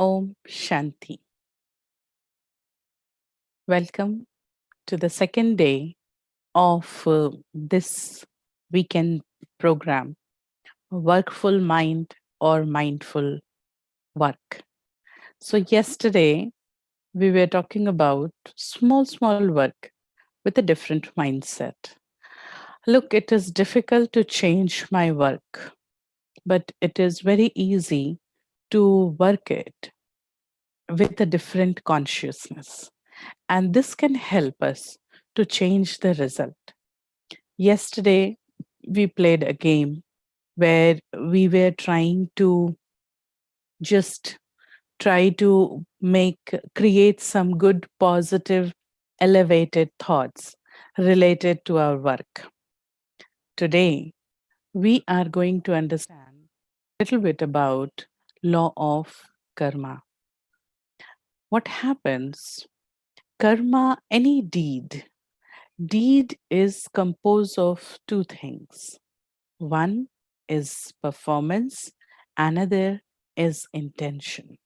Om Shanti. Welcome to the second day of this weekend program, Workful Mind or Mindful Work. So, yesterday we were talking about small work with a different mindset. Look, it is difficult to change my work, but it is very easy to work it with a different consciousness. And this can help us to change the result. Yesterday, we played a game where we were trying to just try to create some good, positive, elevated thoughts related to our work. Today, we are going to understand a little bit about law of karma. What happens? Karma, any deed is composed of two things. One is performance, another is intention.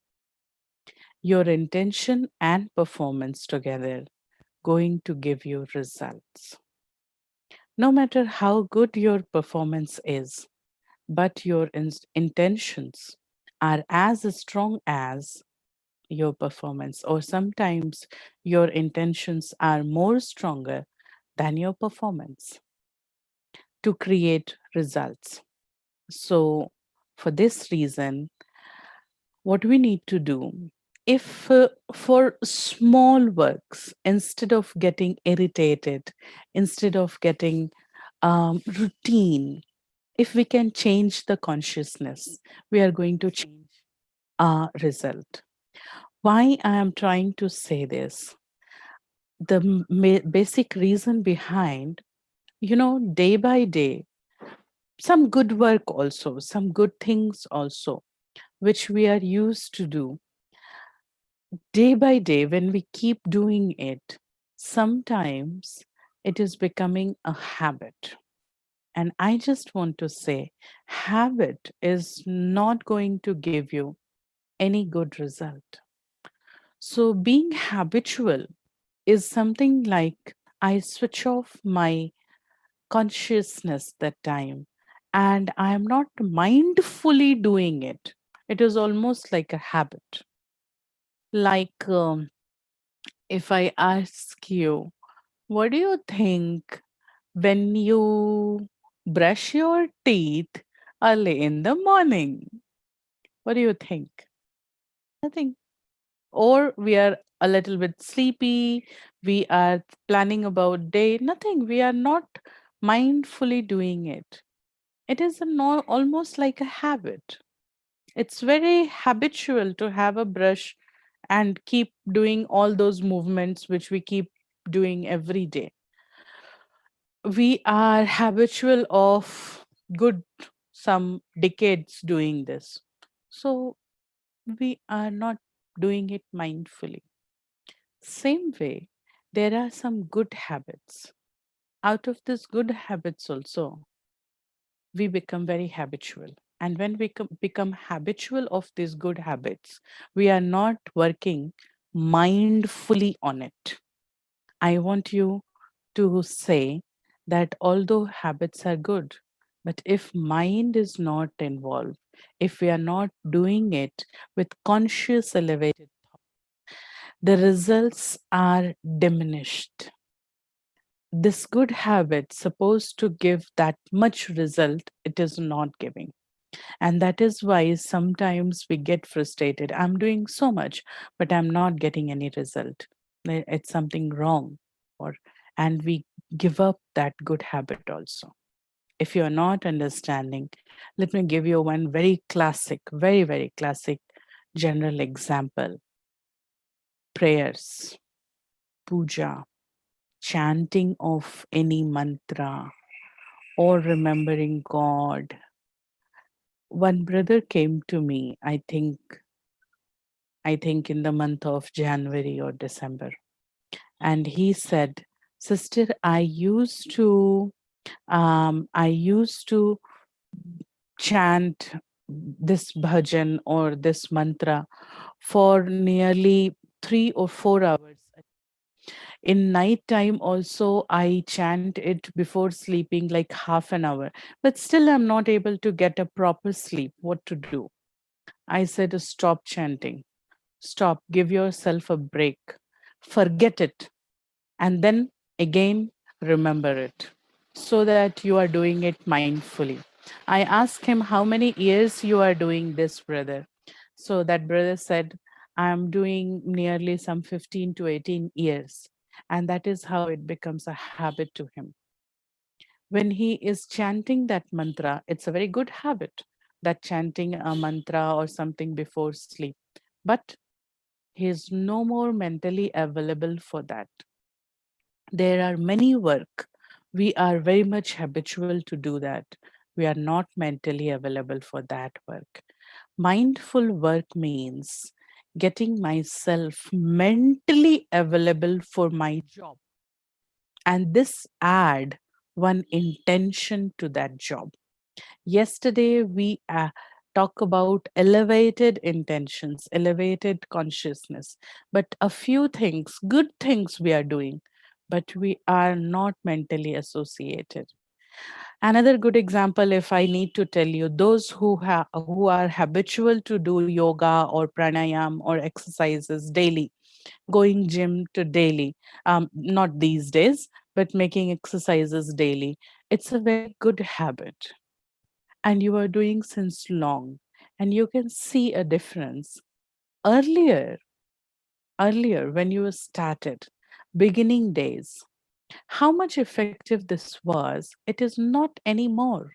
Your intention and performance together going to give you results. No matter how good your performance is, but your intentions are as strong as your performance, or sometimes your intentions are more stronger than your performance to create results. So, for this reason, what we need to do, if for small works, instead of getting irritated, instead of getting routine, if we can change the consciousness, we are going to change our result. Why I am trying to say this? The basic reason behind, day by day, some good work also, some good things also, which we are used to do day by day, when we keep doing it, sometimes it is becoming a habit. And I just want to say, habit is not going to give you any good result. So, being habitual is something like I switch off my consciousness that time and I am not mindfully doing it. It is almost like a habit. Like, if I ask you, what do you think when you brush your teeth early in the morning? What do you think? Nothing. Or we are a little bit sleepy, we are planning about day, nothing. We are not mindfully doing it. It is almost like a habit. It's very habitual to have a brush and keep doing all those movements which we keep doing every day. We are habitual of good some decades doing this. So we are not doing it mindfully. Same way, there are some good habits. Out of these good habits also, we become very habitual. And when we become habitual of these good habits, we are not working mindfully on it. I want you to say that although habits are good, but if mind is not involved, if we are not doing it with conscious elevated, the results are diminished. This good habit supposed to give that much result, it is not giving. And that is why sometimes we get frustrated. I'm doing so much, but I'm not getting any result. It's something wrong. Or and we give up that good habit also. If you're not understanding, let me give you one very classic, very classic general example. Prayers, puja, chanting of any mantra, or remembering God. One brother came to me, I think in the month of January or December. And he said, Sister, I used to chant this bhajan or this mantra for nearly 3 or 4 hours. In night time also, I chant it before sleeping like half an hour, but still I'm not able to get a proper sleep. What to do? I said, stop chanting. Stop. Give yourself a break. Forget it. And then again, remember it so that you are doing it mindfully. I asked him, how many years you are doing this, brother? So that brother said, I'm doing nearly some 15 to 18 years. And that is how it becomes a habit to him. When he is chanting that mantra, it's a very good habit, that chanting a mantra or something before sleep. But he is no more mentally available for that. There are many work. We are very much habitual to do that. We are not mentally available for that work. Mindful work means getting myself mentally available for my job. And this add one intention to that job. Yesterday, we talk about elevated intentions, elevated consciousness, but a few things, good things we are doing, but we are not mentally associated. Another good example, if I need to tell you, those who are habitual to do yoga or pranayam or exercises daily, going gym to daily, not these days, but making exercises daily, it's a very good habit and you are doing since long, and you can see a difference. Earlier earlier when you started, beginning days, how much effective this was, it is not anymore.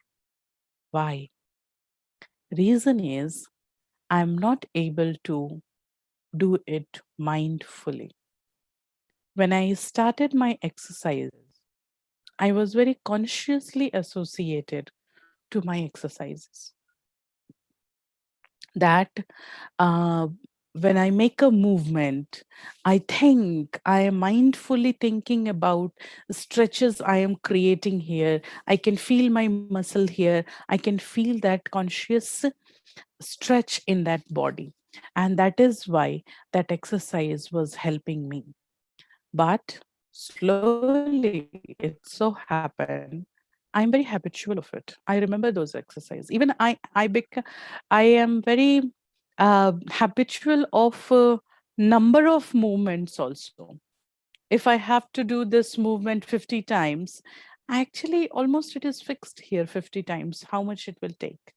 Why? Reason is, I'm not able to do it mindfully. When I started my exercises, I was very consciously associated to my exercises, that uh, when I make a movement, I think I am mindfully thinking about stretches I am creating here. I can feel my muscle here. I can feel that conscious stretch in that body. And that is why that exercise was helping me. But slowly it so happened, I'm very habitual of it. I remember those exercises. Even I am very habitual of number of movements also. If I have to do this movement 50 times, actually almost it is fixed here 50 times how much it will take.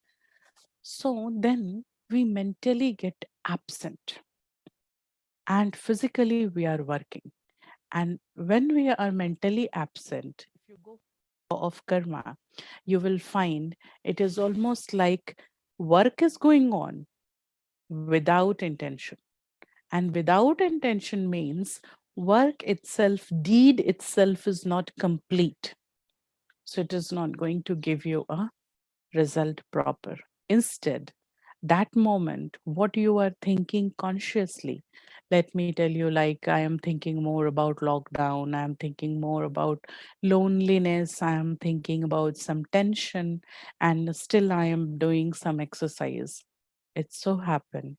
So then we mentally get absent and physically we are working. And when we are mentally absent, if you go of karma, you will find it is almost like work is going on without intention. And without intention means work itself, deed itself is not complete. So it is not going to give you a result proper. Instead, that moment, what you are thinking consciously, let me tell you, like I am thinking more about lockdown, I am thinking more about loneliness, I am thinking about some tension, and still I am doing some exercise. It so happen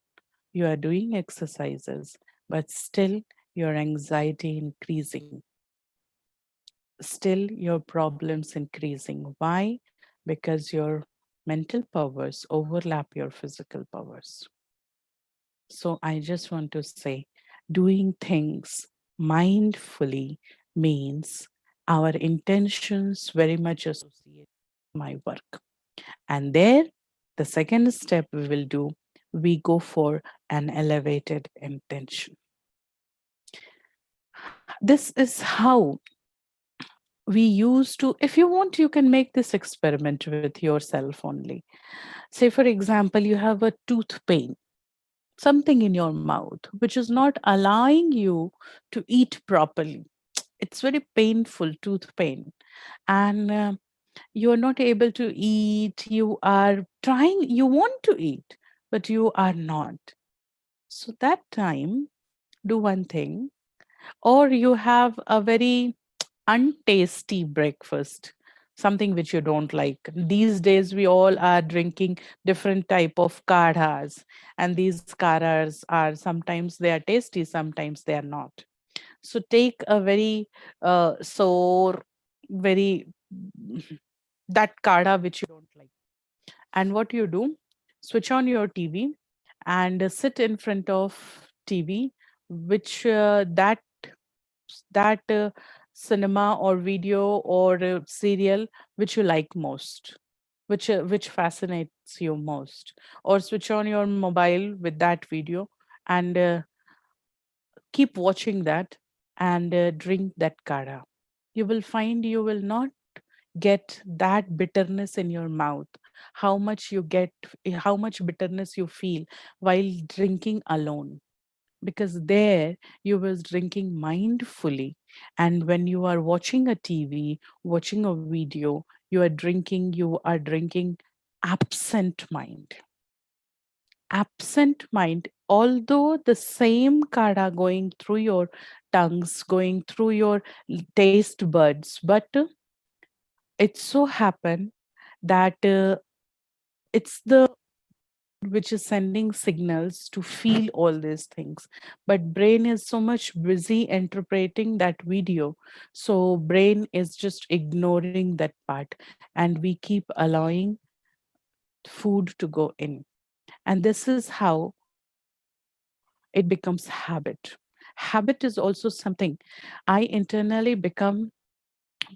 you are doing exercises, but still your anxiety increasing, still your problems increasing. Why? Because your mental powers overlap your physical powers. So I just want to say, doing things mindfully means our intentions very much associate my work. And there, the second step we will do, we go for an elevated intention. This is how we used to, if you want, you can make this experiment with yourself only. Say, for example, you have a tooth pain, something in your mouth, which is not allowing you to eat properly. It's very painful, tooth pain. And you are not able to eat. You are trying, you want to eat, but you are not. So that time, do one thing, or you have a very untasty breakfast. something which you don't like. These days we all are drinking different type of kadhas, and these kadhas are sometimes they are tasty, sometimes they are not. So take a very sour, very that kadha which you don't like. And what you do, switch on your TV and sit in front of TV, which that cinema or video or serial which you like most, which fascinates you most, or switch on your mobile with that video and keep watching that and drink that kara. You will find you will not get that bitterness in your mouth. How much you get, how much bitterness you feel while drinking alone, because there you was drinking mindfully. And when you are watching a TV, watching a video, you are drinking absent mind. Absent mind, although the same kada going through your tongues, going through your taste buds, but it so happen that it's the which is sending signals to feel all these things, but brain is so much busy interpreting that video, so brain is just ignoring that part, and we keep allowing food to go in. And this is how it becomes habit. Habit is also something I internally become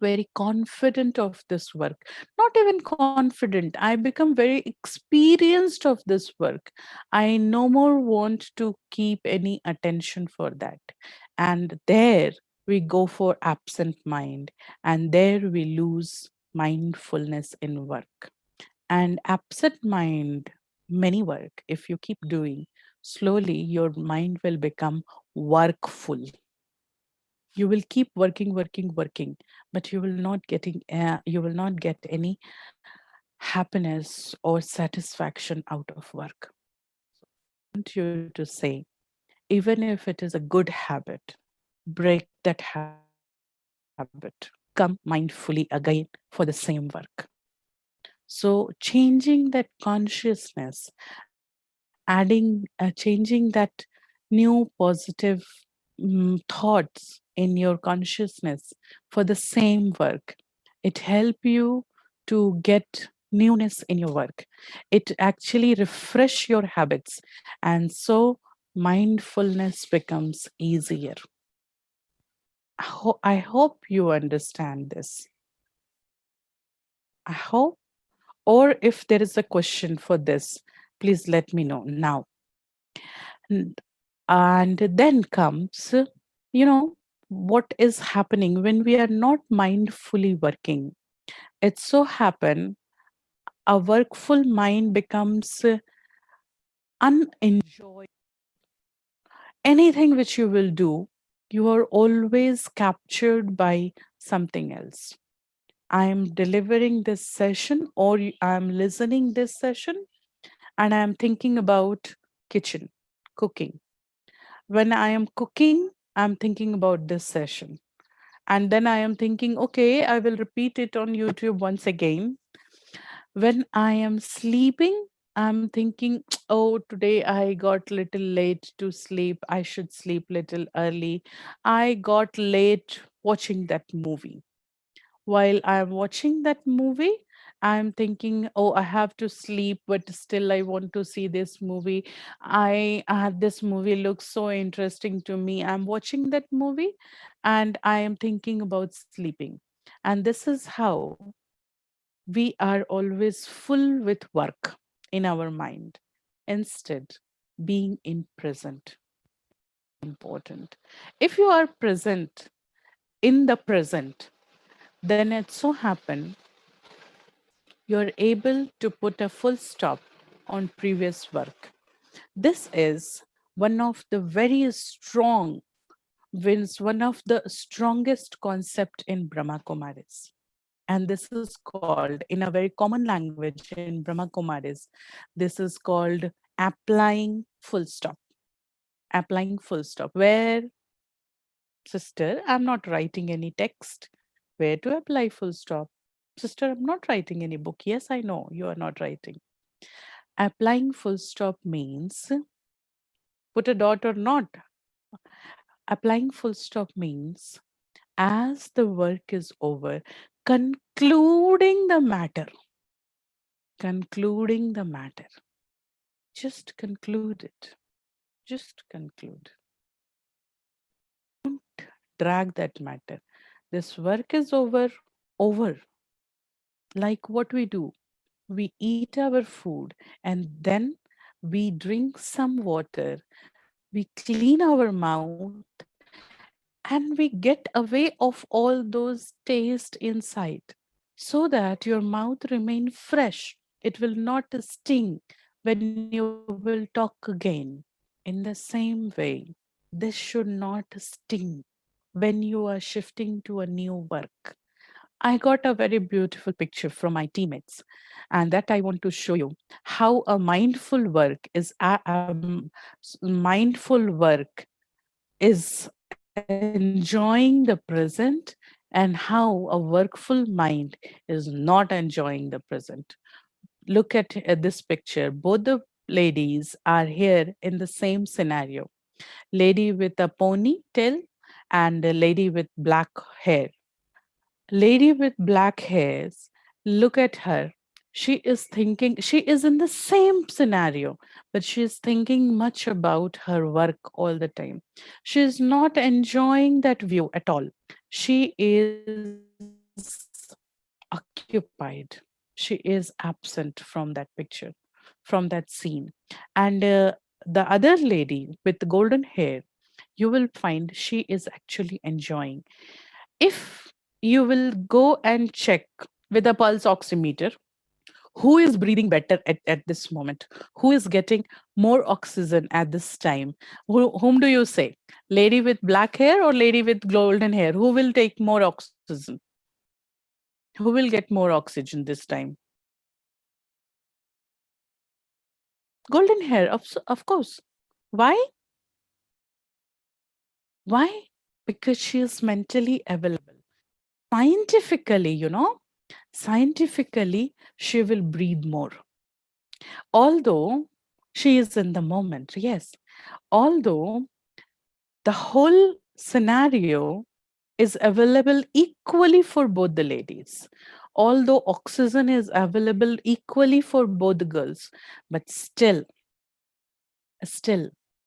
very confident of this work. Not even confident, I become very experienced of this work. I no more want to keep any attention for that. And there we go for absent mind, and there we lose mindfulness in work. And absent mind, many work, if you keep doing, slowly your mind will become workful. You will keep working, working, working, but you will not get any happiness or satisfaction out of work. I want you to say, even if it is a good habit, break that habit. Come mindfully again for the same work. So changing that consciousness, changing that new positive thoughts in your consciousness for the same work, it help you to get newness in your work. It actually refresh your habits, and so mindfulness becomes easier. I hope you understand this. I hope. Or if there is a question for this, please let me know now. N- And then comes, what is happening when we are not mindfully working. It so happen a workful mind becomes unenjoyable. Anything which you will do, you are always captured by something else. I am delivering this session, or I am listening this session, and I am thinking about kitchen, cooking. When I am cooking, I'm thinking about this session. And then I am thinking, okay, I will repeat it on YouTube once again. When I am sleeping, I'm thinking, oh, today I got little late to sleep. I should sleep little early. I got late watching that movie. While I'm watching that movie, I'm thinking, oh, I have to sleep, but still I want to see this movie. This movie looks so interesting to me. I'm watching that movie and I am thinking about sleeping. And this is how we are always full with work in our mind instead being in present. Important. If you are present in the present, then it so happen you're able to put a full stop on previous work. This is one of the very strong wins, one of the strongest concept in Brahma Kumaris. And this is called, in a very common language in Brahma Kumaris, this is called applying full stop. Applying full stop. Where, sister, I'm not writing any text. Where to apply full stop? Sister, I'm not writing any book. Yes, I know you are not writing. Applying full stop means put a dot or not. Applying full stop means as the work is over, concluding the matter. Concluding the matter. Just conclude it. Just conclude. Drag that matter. This work is over, over. Like what we do, we eat our food and then we drink some water, we clean our mouth, and we get away of all those taste inside so that your mouth remain fresh. It will not sting when you will talk again. In the same way, this should not sting when you are shifting to a new work. I got a very beautiful picture from my teammates, and that I want to show you how a mindful work is mindful work is enjoying the present, and how a workful mind is not enjoying the present. Look at this picture. Both the ladies are here in the same scenario. Lady with a ponytail and a lady with black hair. Lady with black hairs, look at her. She is thinking, she is in the same scenario, but she is thinking much about her work all the time. She is not enjoying that view at all. She is occupied. She is absent from that picture, from that scene. And the other lady with the golden hair, you will find she is actually enjoying. If you will go and check with a pulse oximeter, who is breathing better at this moment, who is getting more oxygen at this time, whom do you say, lady with black hair or lady with golden hair, who will take more oxygen, who will get more oxygen this time? Golden hair, of course. Why? Why? Because she is mentally available. Scientifically, scientifically, she will breathe more. Although she is in the moment, yes. Although the whole scenario is available equally for both the ladies. Although oxygen is available equally for both the girls, but still,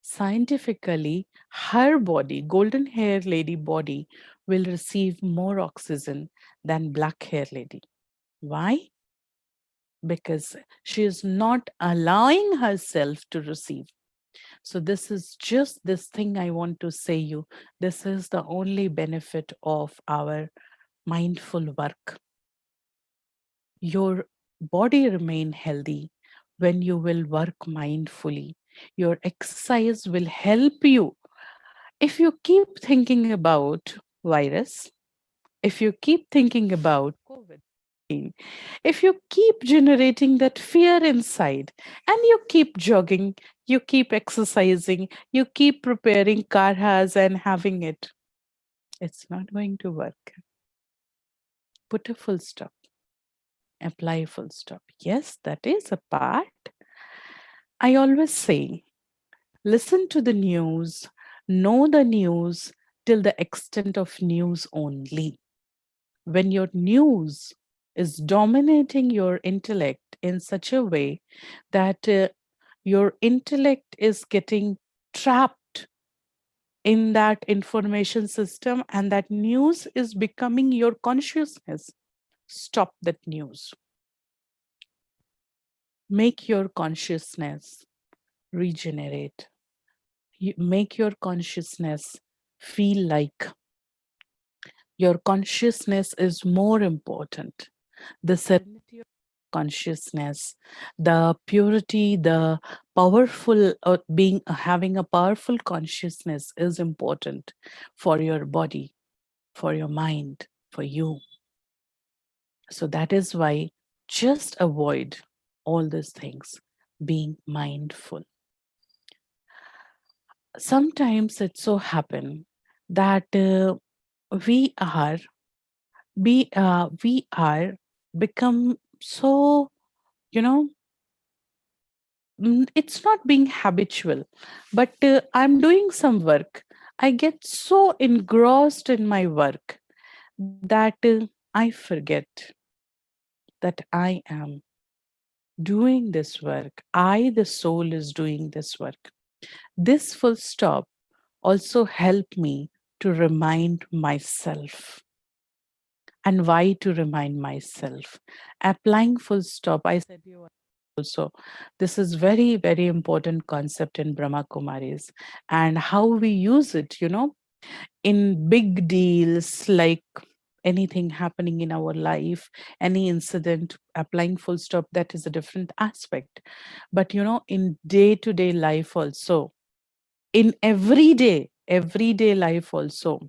scientifically, her body, golden hair lady body, will receive more oxygen than black hair lady. Why? Because she is not allowing herself to receive. So this is just this thing I want to say you. This is the only benefit of our mindful work. Your body remain healthy when you will work mindfully. Your exercise will help you. If you keep thinking about virus, if you keep thinking about COVID, if you keep generating that fear inside and you keep jogging, you keep exercising, you keep preparing karhas and having it, it's not going to work. Put a full stop, apply a full stop. Yes, that is a part. I always say, listen to the news, know the news till the extent of news only. When your news is dominating your intellect in such a way that your intellect is getting trapped in that information system and that news is becoming your consciousness, stop that news. Make your consciousness regenerate. Make your consciousness feel like your consciousness is more important. The serenity of consciousness, the purity, the powerful being having a powerful consciousness is important for your body, for your mind, for you. So that is why just avoid all these things, being mindful. Sometimes it so happen that we are we are become so, you know, it's not being habitual, but I'm doing some work. I get so engrossed in my work that I forget that I am doing this work. I, the soul, is doing this work. This full stop also helped me to remind myself. And why to remind myself? Applying full stop, I said you also, this is very, very important concept in Brahma Kumaris, and how we use it, in big deals like anything happening in our life, any incident, applying full stop, that is a different aspect. But in day to day life also, in everyday life also,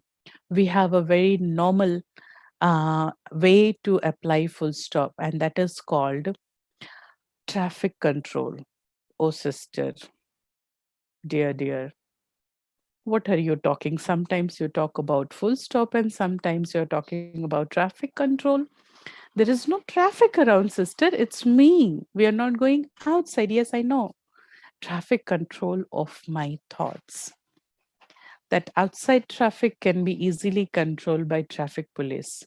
we have a very normal way to apply full stop, and that is called traffic control. Oh, sister, dear, what are you talking? Sometimes you talk about full stop, and sometimes you're talking about traffic control. There is no traffic around, sister. It's me. We are not going outside. Yes, I know. Traffic control of my thoughts. That outside traffic can be easily controlled by traffic police.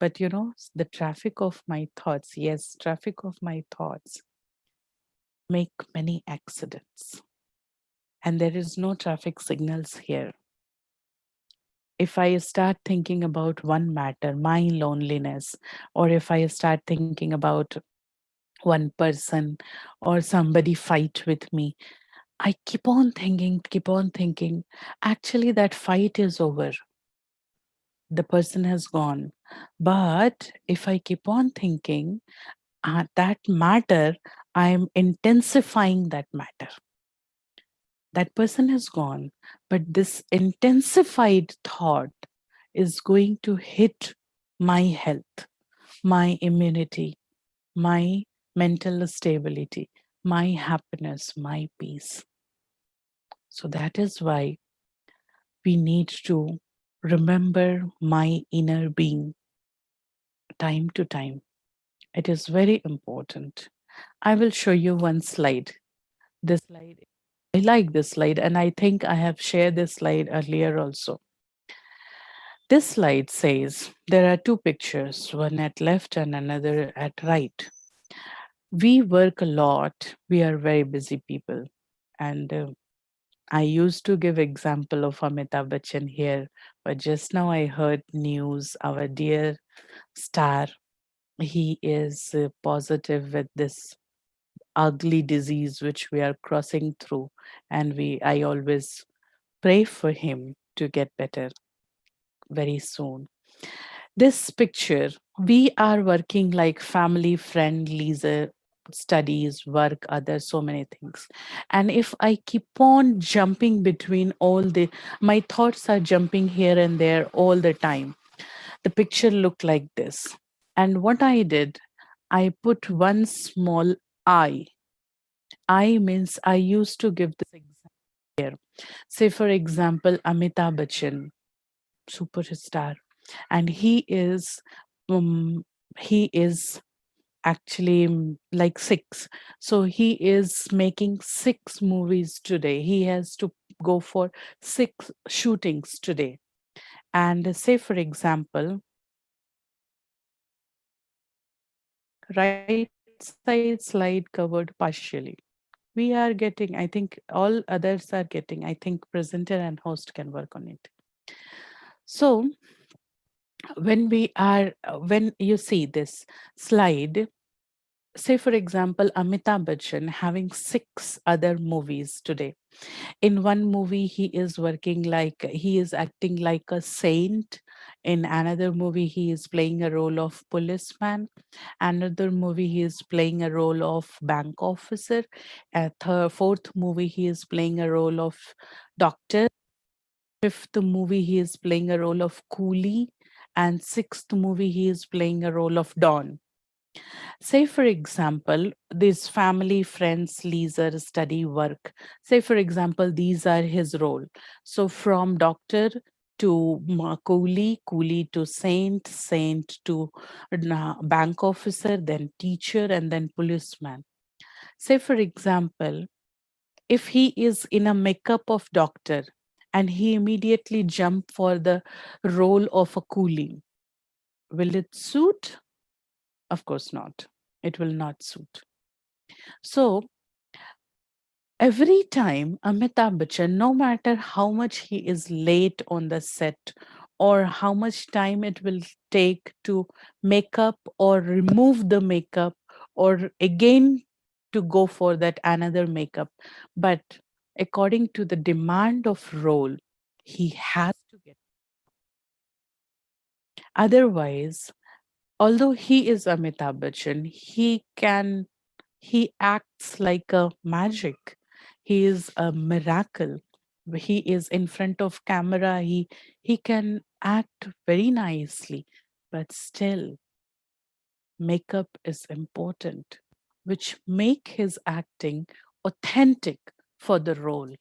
But the traffic of my thoughts, yes, traffic of my thoughts make many accidents. And there is no traffic signals here. If I start thinking about one matter, my loneliness, or if I start thinking about one person or somebody fight with me, I keep on thinking. Actually, that fight is over. The person has gone. But if I keep on thinking, that matter, I'm intensifying that matter. That person has gone, but this intensified thought is going to hit my health, my immunity, my mental stability, my happiness, my peace. So that is why we need to remember my inner being time to time. It is very important. I will show you one slide. This slide, I like this slide, and I think I have shared this slide earlier also. This slide says there are two pictures, one at left and another at right. We work a lot. We are very busy people. And I used to give example of Amitabh Bachchan here, but just now I heard news. Our dear star, he is positive with this ugly disease which we are crossing through, and I always pray for him to get better very soon. This picture, we are working like family, friend, leisure, studies, work, other so many things. And if I keep on jumping between all my thoughts are jumping here and there all the time. The picture looked like this. And what I did, I put one small I. I means I used to give this example here. Say, for example, Amitabh Bachchan, superstar, and um, he is actually like six. So he is making six movies today. He has to go for six shootings today. And say, for example, right side slide covered partially. We are getting, I think all others are getting, I think presenter and host can work on it. So when you see this slide, say for example Amitabh Bachchan having six other movies today. In one movie he is acting like a saint. In another movie he is playing a role of policeman. Another movie he is playing a role of bank officer. Fourth movie he is playing a role of doctor. Fifth movie he is playing a role of coolie. And sixth movie he is playing a role of don. Say, for example, this family, friends, leisure, study, work. Say, for example, these are his role. So from doctor to coolie, coolie to saint, saint to bank officer, then teacher, and then policeman. Say, for example, if he is in a makeup of doctor and he immediately jump for the role of a coolie, will it suit? Of course not. It will not suit. So every time Amitabh Bachchan, no matter how much he is late on the set or how much time it will take to make up or remove the makeup or again to go for that another makeup, but according to the demand of role, he has to get. Otherwise, although he is Amitabh Bachchan, he acts like a magic. He is a miracle. He is in front of camera. He can act very nicely, but still makeup is important, which make his acting authentic for the role.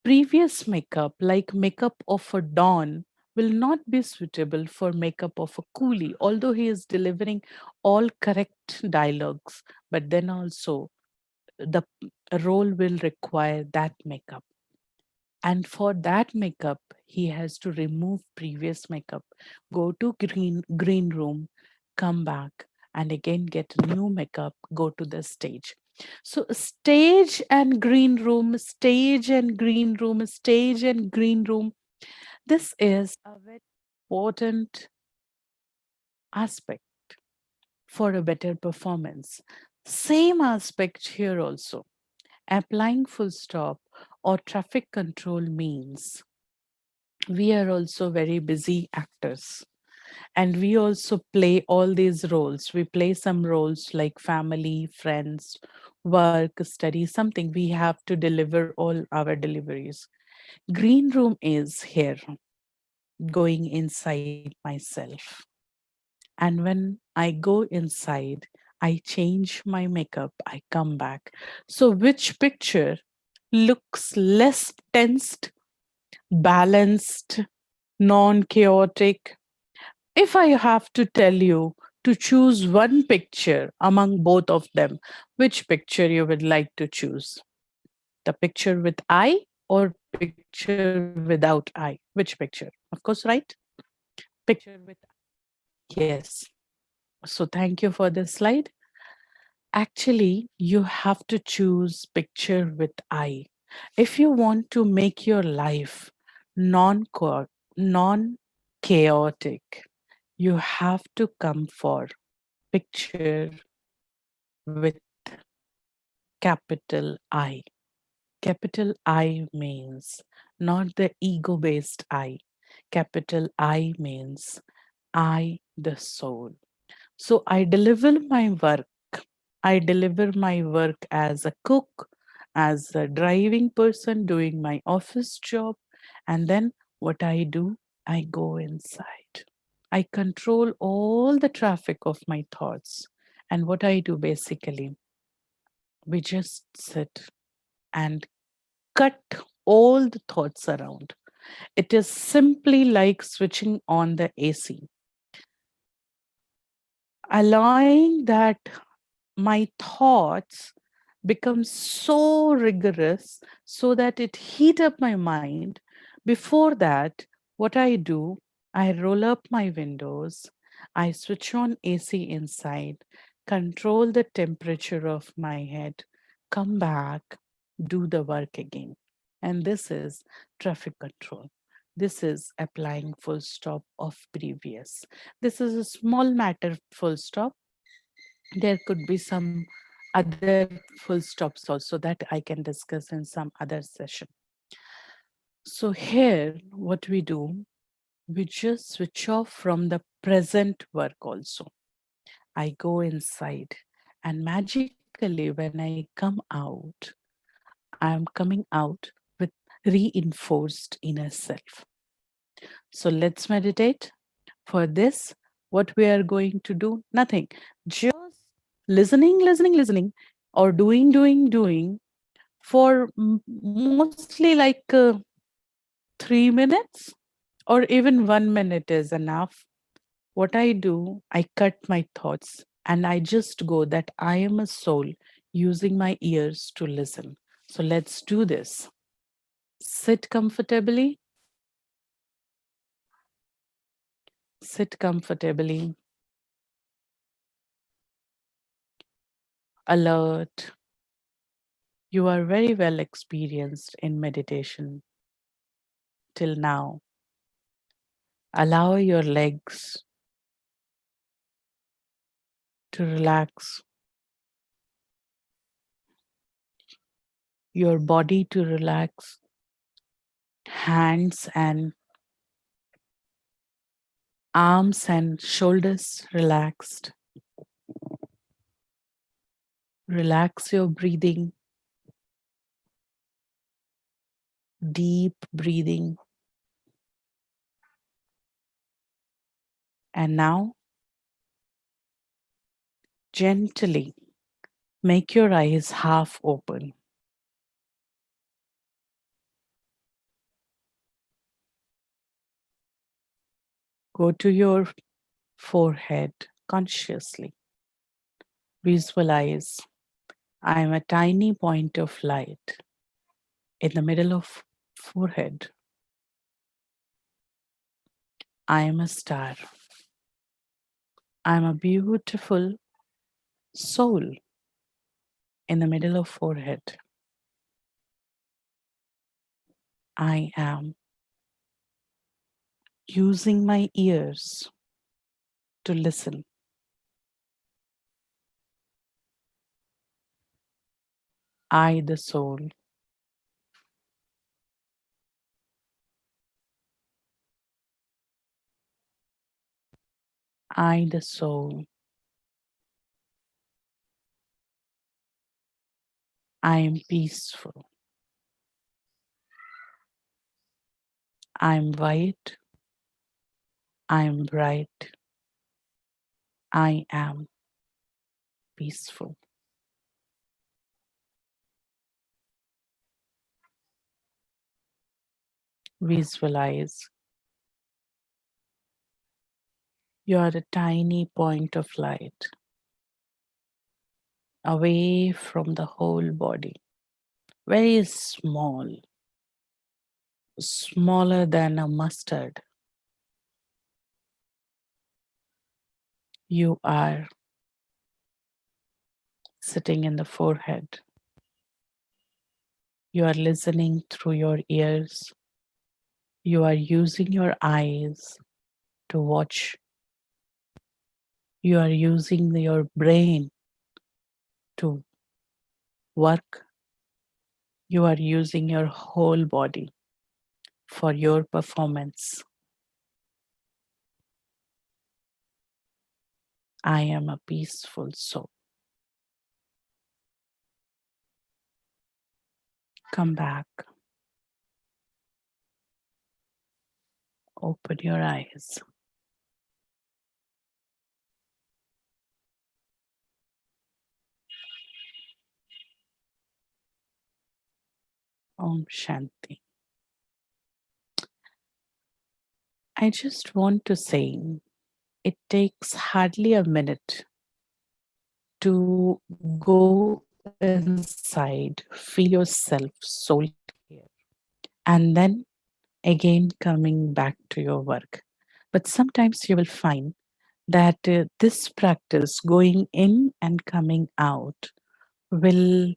Previous makeup, like makeup of a Don, will not be suitable for makeup of a coolie, although he is delivering all correct dialogues. But then also, the role will require that makeup. And for that makeup, he has to remove previous makeup, go to green room, come back, and again get new makeup, go to the stage. So stage and green room, stage and green room, stage and green room. This is a very important aspect for a better performance. Same aspect here also. Applying full stop or traffic control means we are also very busy actors, and we also play all these roles. We play some roles like family, friends, work, study, something. We have to deliver all our deliveries. Green room is here, going inside myself. And when I go inside, I change my makeup, I come back. So which picture looks less tensed, balanced, non chaotic? If I have to tell you to choose one picture among both of them, which picture you would like to choose? The picture with I or picture without I? Which picture? Of course, right? Picture with yes. So thank you for this slide. Actually, you have to choose picture with I. If you want to make your life non non chaotic, you have to come for picture with capital I. Capital I means not the ego based I. Capital I means I, the soul. So I deliver my work. I deliver my work as a cook, as a driving person doing my office job. And then what I do, I go inside. I control all the traffic of my thoughts. And what I do basically, we just sit and cut all the thoughts around. It is simply like switching on the AC, allowing that my thoughts become so rigorous so that it heat up my mind. Before that, what I do, I roll up my windows, I switch on AC inside, control the temperature of my head, come back, do the work again. And this is traffic control. This is applying full stop of previous. This is a small matter, full stop. There could be some other full stops also that I can discuss in some other session. So here, what we do, we just switch off from the present work also. I go inside, and magically when I come out, I am coming out with reinforced inner self. So let's meditate. For this, what we are going to do, nothing, just listening, or doing for mostly like 3 minutes or even 1 minute is enough. What I do, I cut my thoughts and I just go that I am a soul using my ears to listen. So let's do this. Sit comfortably, sit comfortably, alert. You are very well experienced in meditation till now. Allow your legs to relax, your body to relax, hands and arms and shoulders relaxed. Relax your breathing, deep breathing. And now, gently make your eyes half open. Go to your forehead consciously. Visualize I am a tiny point of light in the middle of forehead. I am a star. I am a beautiful soul in the middle of forehead. I am using my ears to listen. I, the soul, I, the soul, I am peaceful. I am white. I am bright. I am peaceful. Visualize you are a tiny point of light away from the whole body, very small, smaller than a mustard. You are sitting in the forehead. You are listening through your ears. You are using your eyes to watch. You are using your brain to work. You are using your whole body for your performance. I am a peaceful soul. Come back. Open your eyes. Om Shanti. I just want to say it takes hardly a minute to go inside, feel yourself soul here, and then again coming back to your work. But sometimes you will find that this practice, going in and coming out, will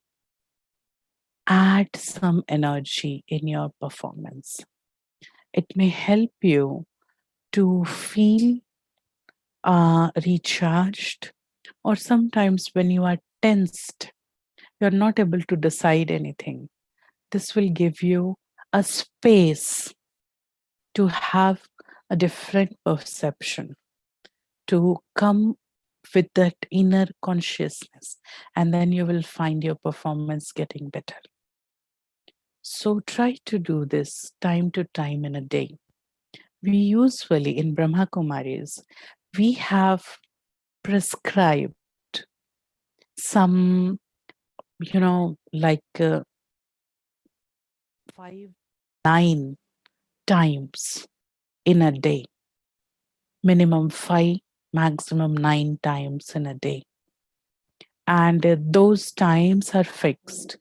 add some energy in your performance. It may help you to feel recharged, or sometimes when you are tensed, you're not able to decide anything. This will give you a space to have a different perception, to come with that inner consciousness, and then you will find your performance getting better. So try to do this time to time in a day. We usually in Brahma Kumaris, we have prescribed some, like 5, 9 times in a day, minimum 5, maximum 9 times in a day. And those times are fixed.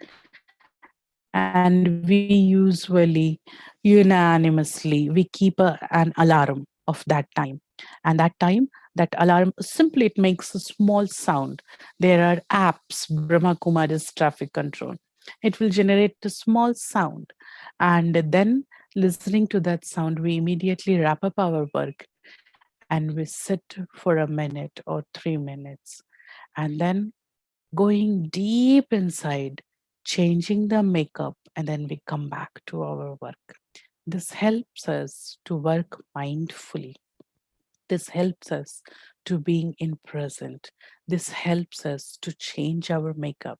And we usually unanimously we keep an alarm of that time. And that time, that alarm simply it makes a small sound. There are apps, Brahma Kumari's traffic control. It will generate a small sound. And then listening to that sound, we immediately wrap up our work and we sit for a minute or 3 minutes. And then going deep inside, changing the makeup, and then we come back to our work. This helps us to work mindfully. This helps us to being in present. This helps us to change our makeup.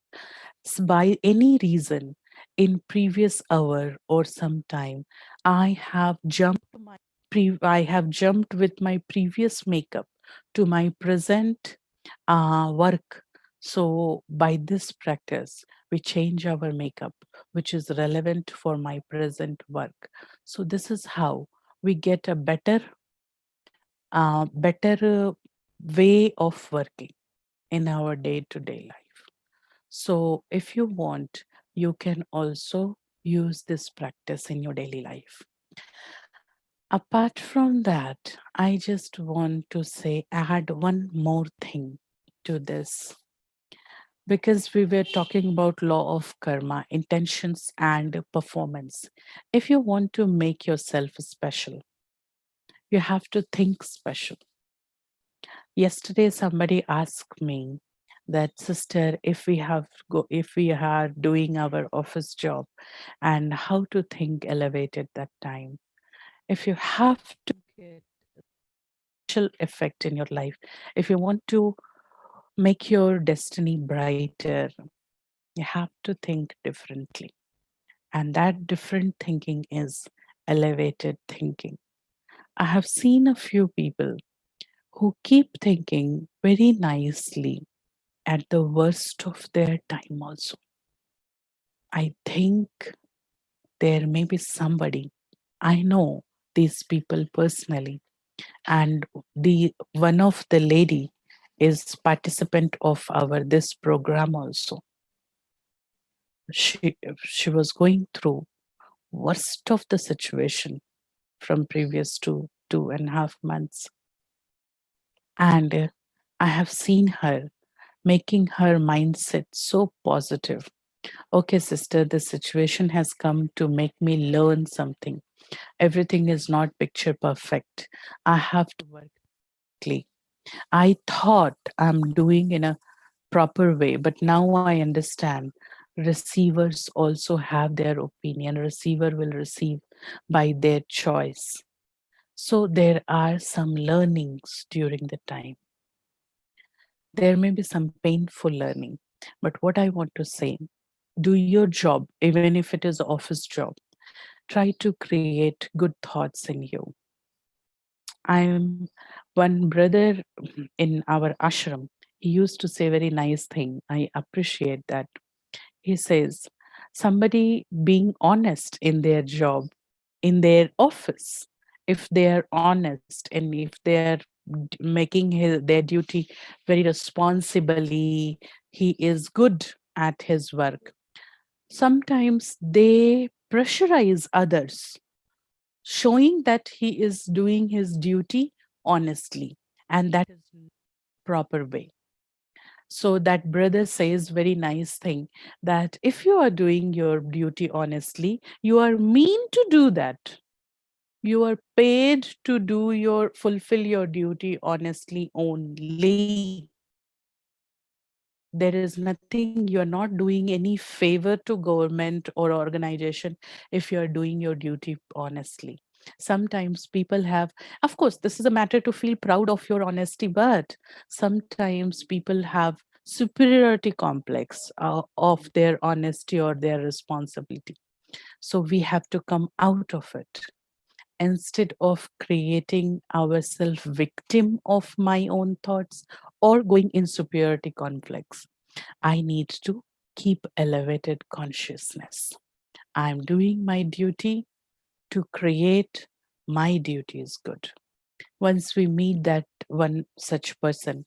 By any reason, in previous hour or sometime, I have jumped with my previous makeup to my present work. So, by this practice, we change our makeup, which is relevant for my present work. So, this is how we get a better way of working in our day to day life. So, if you want, you can also use this practice in your daily life. Apart from that, I just want to say, add one more thing to this because we were talking about law of karma, intentions and performance. If you want to make yourself special, you have to think special. Yesterday somebody asked me that, sister, if we are doing our office job, and how to think elevated that time. If you have to get special effect in your life, if you want to make your destiny brighter, you have to think differently. And that different thinking is elevated thinking. I have seen a few people who keep thinking very nicely at the worst of their time, also. I think there may be somebody, I know these people personally, and the one of the lady is participant of our this program also. She was going through worst of the situation from previous 2.5 months. And I have seen her making her mindset so positive. Okay, sister, this situation has come to make me learn something. Everything is not picture perfect. I have to work quickly. I thought I'm doing in a proper way, but now I understand receivers also have their opinion. Receiver will receive by their choice. So there are some learnings during the time. There may be some painful learning, but what I want to say, do your job, even if it is office job. Try to create good thoughts in you. I'm one brother in our ashram. He used to say very nice thing. I appreciate that. He says, somebody being honest in their job, in their office, if they are honest and if they are making their duty very responsibly, he is good at his work. Sometimes they pressurize others, showing that he is doing his duty honestly, and that is proper way. So that brother says very nice thing, that if you are doing your duty honestly, you are mean to do that. You are paid to do your fulfill your duty honestly only. There is nothing, you are not doing any favor to government or organization if you are doing your duty honestly. Sometimes people have, of course, this is a matter to feel proud of your honesty, but sometimes people have superiority complex of their honesty or their responsibility. So we have to come out of it instead of creating ourselves victim of my own thoughts or going in superiority conflicts. I need to keep elevated consciousness. I'm doing my duty. to create my duties good. Once we meet that one such person,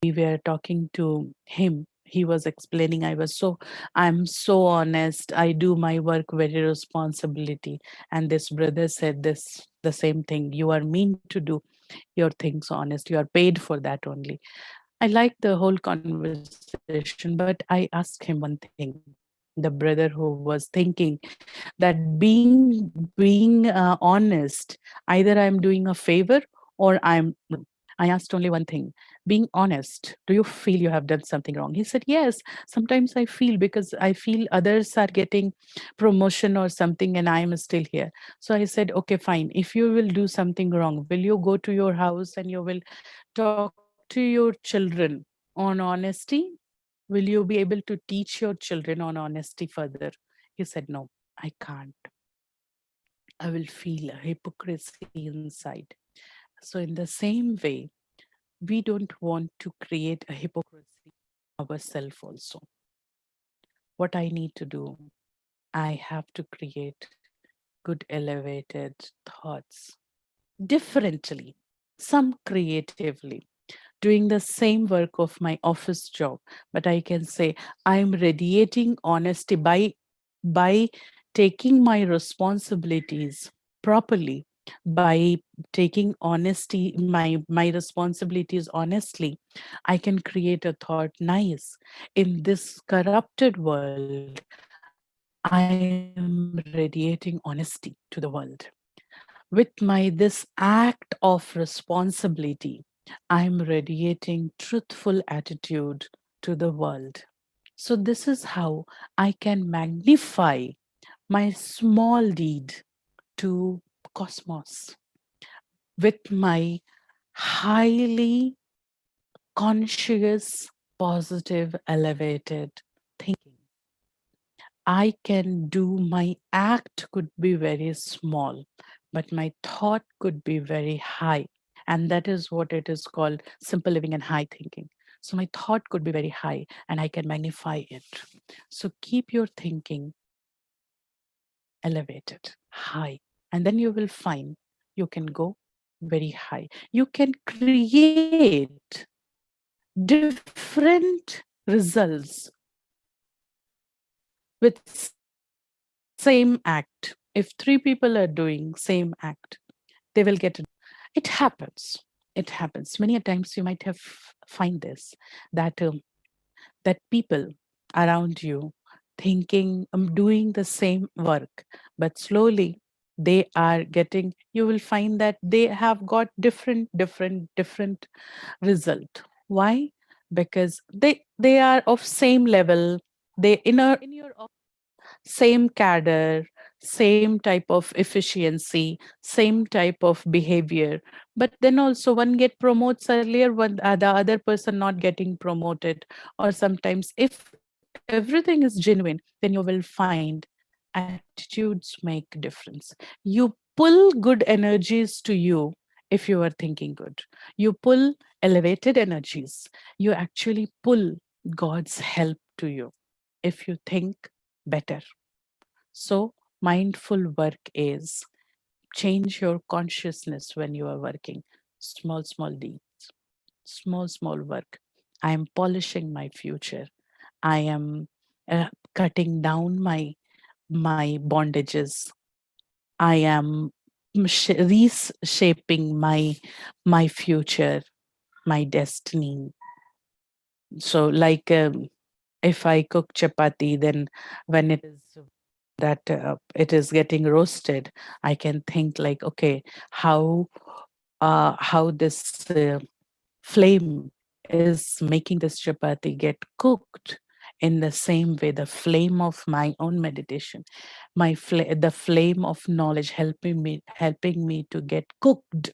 we were talking to him. He was explaining, I'm so honest. I do my work very responsibility. And this brother said this, the same thing. You are mean to do your things honest. You are paid for that only. I liked the whole conversation, but I asked him one thing. The brother who was thinking that being honest, either I'm doing a favor or I'm wrong. I asked only one thing: being honest, do you feel you have done something wrong? He said, yes, sometimes I feel, because I feel others are getting promotion or something and I am still here. So I said, okay, fine. If you will do something wrong, will you go to your house and you will talk to your children on honesty? Will you be able to teach your children on honesty further? He said, no, I can't. I will feel a hypocrisy inside. So, in the same way, we don't want to create a hypocrisy ourselves also. What I need to do, I have to create good elevated thoughts differently, some creatively, doing the same work of my office job, but I can say I'm radiating honesty by taking my responsibilities properly, by taking honesty my responsibilities honestly. I can create a thought, nice, in this corrupted world, I am radiating honesty to the world. With my this act of responsibility, I'm radiating truthful attitude to the world. So this is how I can magnify my small deed to cosmos with my highly conscious, positive, elevated thinking. I can do, my act could be very small, but my thought could be very high. And that is what it is called simple living and high thinking. So my thought could be very high and I can magnify it. So keep your thinking elevated, high, and then you will find you can go very high. You can create different results with same act. If three people are doing same act, they will get a different result. It happens. It happens. Many a times you might have find this, that that people around you thinking, doing the same work, but slowly they are getting, you will find that they have got different result. Why? Because they are of same level, they in your same cadre, same type of efficiency, same type of behavior. But then also one get promotes earlier, one the other person not getting promoted. Or sometimes if everything is genuine, then you will find attitudes make difference. You pull good energies to you if you are thinking good. You pull elevated energies. You actually pull God's help to you if you think better. So, mindful work is change your consciousness when you are working. Small deeds, small work. I am polishing my future. I am cutting down my bondages. I am reshaping my future, my destiny. So, like if I cook chapati, then when it is that it is getting roasted, I can think like, okay, how this flame is making this chapati get cooked. In the same way, the flame of my own meditation, the flame of knowledge helping me to get cooked.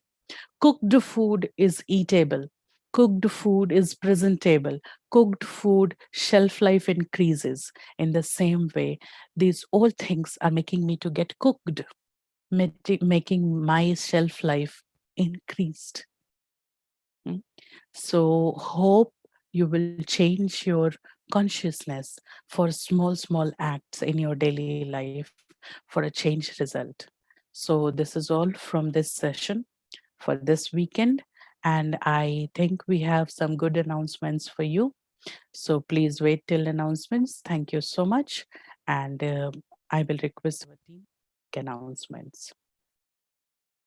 Cooked food is eatable. Cooked food is presentable. Cooked food, shelf life increases. In the same way, these all things are making me to get cooked, making my shelf life increased. Mm. So, hope you will change your consciousness for small acts in your daily life for a change result. So, this is all from this session for this weekend. And I think we have some good announcements for you. So, please wait till announcements. Thank you so much. And I will request our team to make announcements.